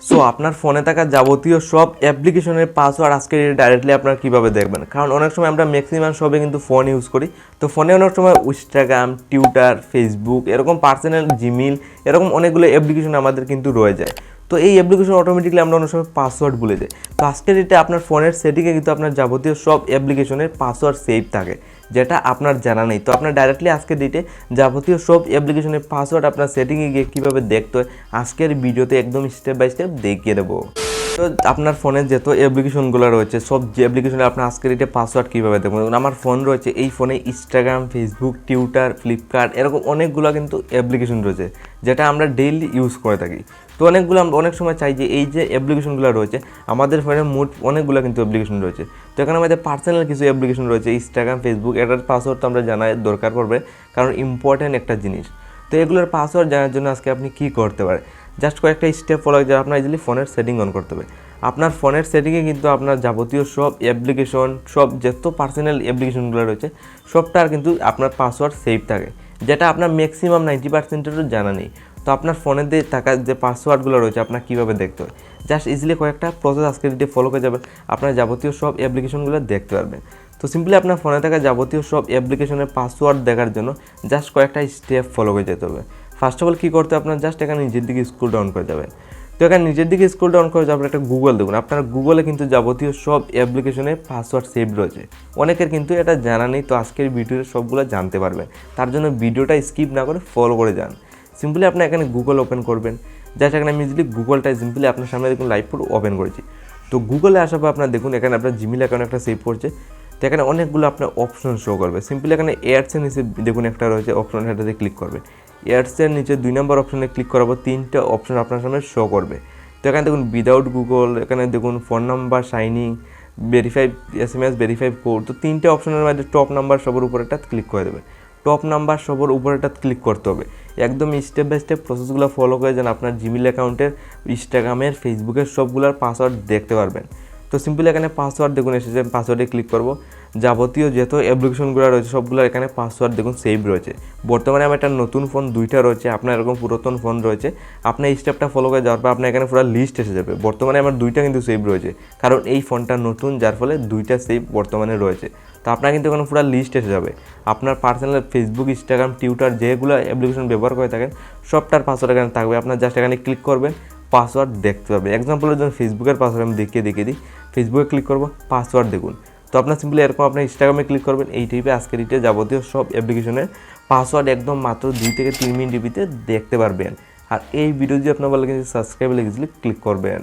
So আপনার ফোনে থাকা যাবতীয় সব অ্যাপ্লিকেশনের পাসওয়ার্ড আজকে ডাইরেক্টলি আপনারা কীভাবে দেখবেন, কারণ অনেক সময় আমরা ম্যাক্সিমাম সবে কিন্তু ফোন ইউজ করি। তো ফোনে অনেক সময় ইনস্টাগ্রাম, টুইটার, ফেসবুক এরকম পার্সোনাল জিমেইল এরকম অনেকগুলো অ্যাপ্লিকেশন আমাদের কিন্তু রয়ে যায়। তো এই অ্যাপ্লিকেশন অটোমেটিকলি আমরা অনেক সময় পাসওয়ার্ড ভুলে যাই। তো আজকের ডেটে আপনার ফোনের সেটিংয়ে কিন্তু আপনার যাবতীয় সব অ্যাপ্লিকেশনের পাসওয়ার্ড সেভ থাকে, যেটা আপনার জানা নেই। তো আপনার ডাইরেক্টলি আজকের ডেটে যাবতীয় সব অ্যাপ্লিকেশনের পাসওয়ার্ড আপনার সেটিংয়ে গিয়ে কীভাবে দেখতে হয় আজকের ভিডিওতে একদম স্টেপ বাই স্টেপ দেখিয়ে দেবো। তো আপনার ফোনে যত অ্যাপ্লিকেশনগুলো রয়েছে সব যে অ্যাপ্লিকেশনে আপনার আজকের ডেটে পাসওয়ার্ড কীভাবে দেখবেন, আমার ফোন রয়েছে, এই ফোনে ইনস্টাগ্রাম, ফেসবুক, টুইটার, ফ্লিপকার্ট এরকম অনেকগুলো কিন্তু অ্যাপ্লিকেশন রয়েছে যেটা আমরা ডেইলি ইউজ করে থাকি। তো অনেকগুলো আমরা অনেক সময় চাই যে এই যে অ্যাপ্লিকেশনগুলো রয়েছে আমাদের ফোনে মোট অনেকগুলো কিন্তু অ্যাপ্লিকেশন রয়েছে। তো এখানে আমাদের পার্সোনাল কিছু অ্যাপ্লিকেশন রয়েছে, ইনস্টাগ্রাম, ফেসবুক, এটার পাসওয়ার্ড তো আমরা জানার দরকার পড়বে, কারণ ইম্পর্ট্যান্ট একটা জিনিস। তো এগুলোর পাসওয়ার্ড জানার জন্য আজকে আপনি কী করতে পারেন, জাস্ট কয়েকটা স্টেপ ফলো করে আপনার ইজিলি ফোনের সেটিং অন করতে হবে। আপনার ফোনের সেটিংয়ে কিন্তু আপনার যাবতীয় সব অ্যাপ্লিকেশন, সব যত পার্সোনাল অ্যাপ্লিকেশনগুলো রয়েছে সবটার কিন্তু আপনার পাসওয়ার্ড সেভ থাকে, যেটা আপনার ম্যাক্সিমাম 90%-এরও জানা নেই। তো আপনার ফোনের দিয়ে থাকা যে পাসওয়ার্ডগুলো রয়েছে আপনার কীভাবে দেখতে হয়, জাস্ট ইজিলি কয়েকটা প্রসেস আজকে যদি ফলো করে যাবেন আপনার যাবতীয় সব অ্যাপ্লিকেশনগুলো দেখতে পারবেন। তো সিম্পলি আপনার ফোনে থাকা যাবতীয় সব অ্যাপ্লিকেশনের পাসওয়ার্ড দেখার জন্য জাস্ট কয়েকটা স্টেপ ফলো করে যেতে হবে। ফার্স্ট অফ অল কী করতে হবে, আপনার জাস্ট এখানে নিজের দিকে স্ক্রল ডাউন করে যাবেন। তো এখানে নিজের দিকে স্ক্রল ডাউন করে যাবেন, একটা গুগল দেখুন। আপনার গুগলে কিন্তু যাবতীয় সব অ্যাপ্লিকেশনের পাসওয়ার্ড সেভ রয়েছে, অনেকের কিন্তু এটা জানা নেই। তো আজকের ভিডিওতে সবগুলো জানতে পারবেন, তার জন্য ভিডিওটা স্কিপ না করে ফলো করে যান। সিম্পলি আপনি এখানে গুগল ওপেন করবেন, জাস্ট এখানে আমি ইজিলি গুগলটা সিম্পলি আপনার সামনে দেখুন লাইভ পুরো ওপেন করেছি। তো গুগলে আসার পর আপনার দেখুন এখানে আপনার জিমেইল অ্যাকাউন্ট একটা সেভ করছে। তো এখানে অনেকগুলো আপনার অপশন শো করবে। সিম্পলি এখানে এয়ারসেল নিচে দেখুন একটা রয়েছে অপশন, সেটাতে ক্লিক করবে। এয়ারসেল নিচে 2 নম্বর অপশনে ক্লিক করার পর 3টা অপশন আপনার সামনে শো করবে। তো এখানে দেখুন উইদাউট গুগল, এখানে দেখুন phone number, signing, verify SMS, verify code. তো 3টে অপশনের মধ্যে টপ নাম্বার সবার উপরেটা ক্লিক করে দেবে। টপ নাম্বার সবার উপরেটা ক্লিক করতে হবে। একদম স্টেপ বাই স্টেপ প্রসেসগুলো ফলো করে যেন আপনার জিমেইল অ্যাকাউন্টের, ইনস্টাগ্রামের, ফেসবুকের সবগুলোর পাসওয়ার্ড দেখতে পারবেন। তো সিম্পলি এখানে পাসওয়ার্ড দেখুন এসেছে, পাসওয়ার্ডে ক্লিক করব। যাবতীয় যত অ্যাপ্লিকেশনগুলো রয়েছে সবগুলো এখানে পাসওয়ার্ড দেখুন সেভ রয়েছে। বর্তমানে আমার একটা নতুন ফোন 2টা রয়েছে, আপনার এরকম পুরাতন ফোন রয়েছে। আপনার এই স্টেপটা ফলো করে যাওয়ার পর আপনার এখানে পুরো লিস্ট এসে যাবে। বর্তমানে আমার 2টা কিন্তু সেভ রয়েছে, কারণ এই ফোনটা নতুন, যার ফলে 2টা সেভ বর্তমানে রয়েছে। তো আপনার কিন্তু এখানে পুরো লিস্ট এসে যাবে। আপনার পার্সোনাল ফেসবুক, ইনস্টাগ্রাম, টুইটার যেগুলো অ্যাপ্লিকেশন ব্যবহার করে থাকেন সবটার পাসওয়ার্ড এখানে থাকবে। আপনার জাস্ট এখানে ক্লিক করবেন, পাসওয়ার্ড দেখতে পাবে। এক্সাম্পলের জন্য ফেসবুকের পাসওয়ার্ড আমি দেখিয়ে দিই। ফেসবুকে ক্লিক করবো, পাসওয়ার্ড দেখুন। তো আপনার সিম্পলি এরকম আপনার ইনস্টাগ্রামে ক্লিক করবেন। এই টাইপে আজকের ইটে যাবতীয় সব অ্যাপ্লিকেশনের পাসওয়ার্ড একদম মাত্র 2 থেকে 3 মিনিটের ভিতরে দেখতে পারবেন। আর এই ভিডিও যদি আপনার ভালো লাগে সাবস্ক্রাইব লিখে ক্লিক করবেন।